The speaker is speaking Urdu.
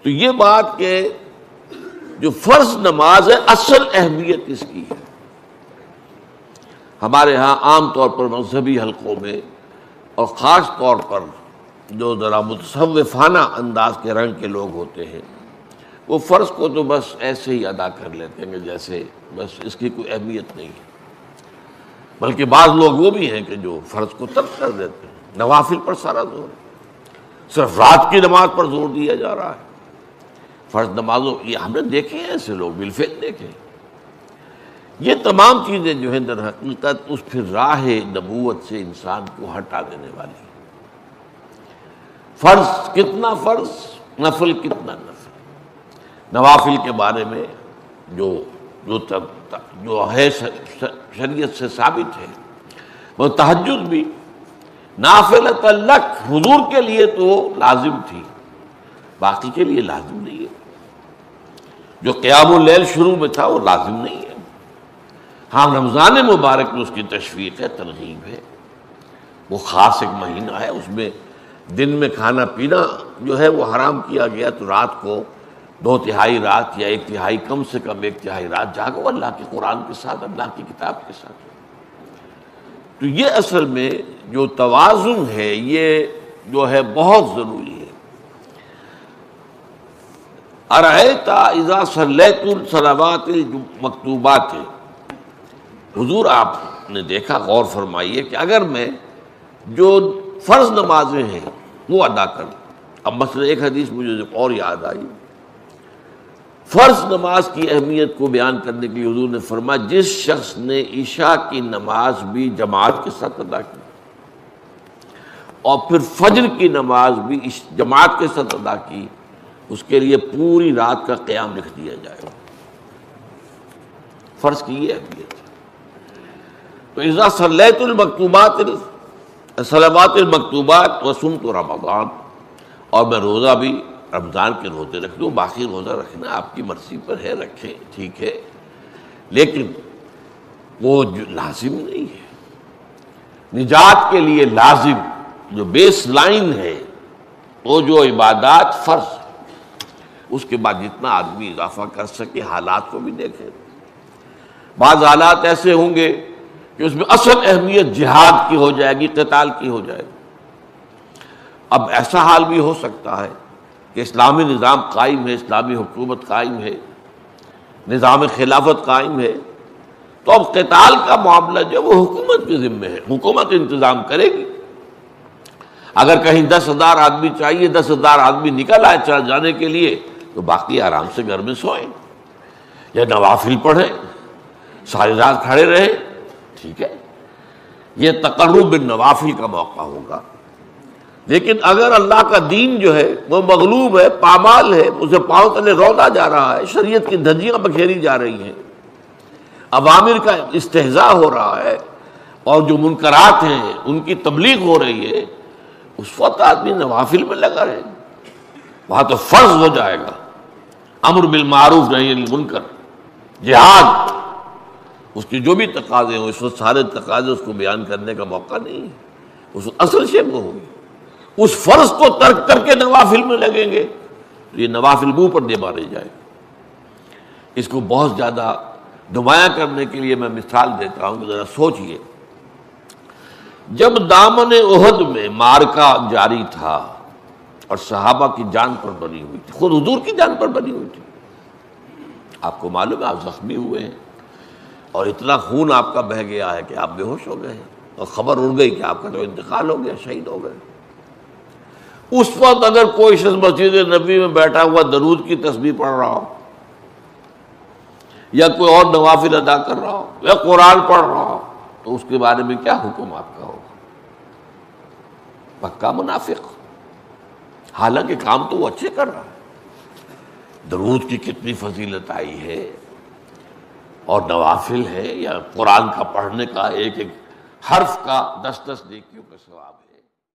تو یہ بات کہ جو فرض نماز ہے اصل اہمیت اس کی ہے. ہمارے ہاں عام طور پر مذہبی حلقوں میں اور خاص طور پر جو ذرا متصوفانہ انداز کے رنگ کے لوگ ہوتے ہیں وہ فرض کو تو بس ایسے ہی ادا کر لیتے ہیں کہ جیسے بس اس کی کوئی اہمیت نہیں ہے. بلکہ بعض لوگ وہ بھی ہیں کہ جو فرض کو ترک کر دیتے ہیں، نوافل پر سارا زور ہے، صرف رات کی نماز پر زور دیا جا رہا ہے. فرض نمازوں یہ ہم نے دیکھے ہیں ایسے لوگ، بالفعل دیکھے. یہ تمام چیزیں جو ہیں در حقیقت اس پھر راہ نبوت سے انسان کو ہٹا دینے والی ہیں. فرض کتنا فرض، نفل کتنا نفل. نوافل کے بارے میں جو ہے شریعت سے ثابت ہے، وہ تہجد بھی نافلۃ لک، حضور کے لیے تو لازم تھی، باقی کے لیے لازم نہیں ہے. جو قیام اللیل شروع میں تھا وہ لازم نہیں ہے. ہاں رمضان مبارک میں اس کی تشویق ہے، ترغیب ہے، وہ خاص ایک مہینہ ہے، اس میں دن میں کھانا پینا جو ہے وہ حرام کیا گیا، تو رات کو 2/3 رات یا 1/3 کم سے کم 1/3 رات جاگو اللہ کے قرآن کے ساتھ، اللہ کی کتاب کے ساتھ. تو یہ اصل میں جو توازن ہے یہ جو ہے بہت ضروری ہے. ارأیت اذا صلیت الصلوات المکتوبات، حضور آپ نے دیکھا، غور فرمائیے کہ اگر میں جو فرض نمازیں ہیں وہ ادا کروں. اب مثلا ایک حدیث مجھے اور یاد آئی، فرض نماز کی اہمیت کو بیان کرنے کے لیے حضور نے فرمایا جس شخص نے عشاء کی نماز بھی جماعت کے ساتھ ادا کی اور پھر فجر کی نماز بھی جماعت کے ساتھ ادا کی، اس کے لیے پوری رات کا قیام لکھ دیا جائے گا. فرض کی یہ اہمیت ہے. تو اذا صلیت المکتوبات صلوات المکتوبات وصمت رمضان، اور میں روزہ بھی رمضان کے روزے رکھ دوں، باقی روزہ رکھنا آپ کی مرضی پر ہے، رکھیں ٹھیک ہے، لیکن وہ لازم نہیں ہے. نجات کے لیے لازم جو بیس لائن ہے وہ جو عبادات فرض، اس کے بعد جتنا آدمی اضافہ کر سکے، حالات کو بھی دیکھے. بعض حالات ایسے ہوں گے کہ اس میں اصل اہمیت جہاد کی ہو جائے گی، قتال کی ہو جائے گی. اب ایسا حال بھی ہو سکتا ہے کہ اسلامی نظام قائم ہے، اسلامی حکومت قائم ہے، نظام خلافت قائم ہے، تو اب قتال کا معاملہ جو وہ حکومت کے ذمہ ہے، حکومت انتظام کرے گی. اگر کہیں 10,000 آدمی چاہیے، 10,000 آدمی نکل آئے چل جانے کے لیے، تو باقی آرام سے گھر میں سوئیں یا نوافل پڑھیں، ساری رات کھڑے رہیں، ٹھیک ہے. یہ تقرب بالنوافل کا موقع ہوگا. لیکن اگر اللہ کا دین جو ہے وہ مغلوب ہے، پامال ہے، اسے پاؤں تلے روندا جا رہا ہے، شریعت کی دھجیاں بکھیری جا رہی ہیں، اوامر کا استہزاء ہو رہا ہے، اور جو منکرات ہیں ان کی تبلیغ ہو رہی ہے، اس وقت آدمی نوافل میں لگا رہے، وہاں تو فرض ہو جائے گا امر بالمعروف نہی عن المنکر، جہاد، اس کی جو بھی تقاضے ہوں، اس وقت سارے تقاضے اس کو بیان کرنے کا موقع نہیں ہے. اس اصل شے وہ ہوگی، اس فرض کو ترک کر کے نوافل میں لگیں گے تو یہ نوافل منہ پر دے مارے جائے. اس کو بہت زیادہ نمایاں کرنے کے لیے میں مثال دیتا ہوں کہ ذرا سوچئے. جب دامن احد میں معرکہ جاری تھا اور صحابہ کی جان پر بنی ہوئی تھی، خود حضور کی جان پر بنی ہوئی تھی، آپ کو معلوم ہے آپ زخمی ہوئے ہیں اور اتنا خون آپ کا بہہ گیا ہے کہ آپ بے ہوش ہو گئے ہیں، اور خبر اڑ گئی کہ آپ کا تو انتقال ہو گیا، شہید ہو گئے. اس وقت اگر کوئی شخص مسجد نبوی میں بیٹھا ہوا درود کی تسبیح پڑھ رہا ہو، یا کوئی اور نوافل ادا کر رہا ہو، یا قرآن پڑھ رہا ہو، تو اس کے بارے میں کیا حکم آپ کا ہوگا؟ پکا منافق. حالانکہ کام تو وہ اچھے کر رہا ہے، درود کی کتنی فضیلت آئی ہے، اور نوافل ہے، یا قرآن کا پڑھنے کا ایک ایک حرف کا 10 نیکیوں کا ثواب ہے.